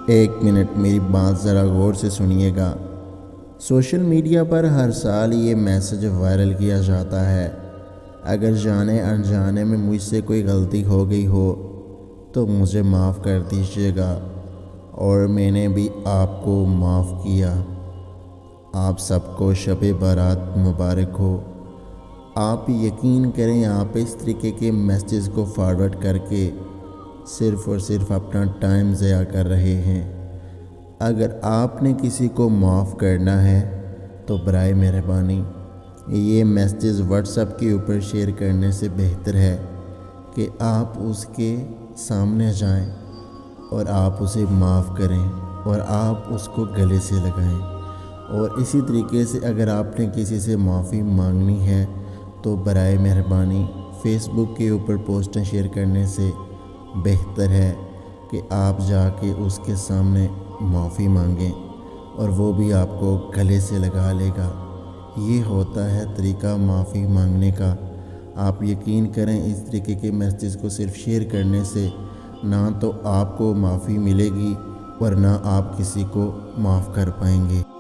ایک منٹ میری بات ذرا غور سے سنیے گا۔ سوشل میڈیا پر ہر سال یہ میسج وائرل کیا جاتا ہے، اگر جانے انجانے میں مجھ سے کوئی غلطی ہو گئی ہو تو مجھے معاف کر دیجیے گا، اور میں نے بھی آپ کو معاف کیا۔ آپ سب کو شب برات مبارک ہو۔ آپ یقین کریں، آپ اس طریقے کے میسیج کو فارورڈ کر کے صرف اور صرف اپنا ٹائم ضائع کر رہے ہیں۔ اگر آپ نے کسی کو معاف کرنا ہے تو برائے مہربانی یہ میسیج واٹس ایپ کے اوپر شیئر کرنے سے بہتر ہے کہ آپ اس کے سامنے جائیں اور آپ اسے معاف کریں اور آپ اس کو گلے سے لگائیں۔ اور اسی طریقے سے اگر آپ نے کسی سے معافی مانگنی ہے تو برائے مہربانی فیس بک کے اوپر پوسٹیں شیئر کرنے سے بہتر ہے کہ آپ جا کے اس کے سامنے معافی مانگیں اور وہ بھی آپ کو گلے سے لگا لے گا۔ یہ ہوتا ہے طریقہ معافی مانگنے کا۔ آپ یقین کریں، اس طریقے کے میسیج کو صرف شیئر کرنے سے نہ تو آپ کو معافی ملے گی اور نہ آپ کسی کو معاف کر پائیں گے۔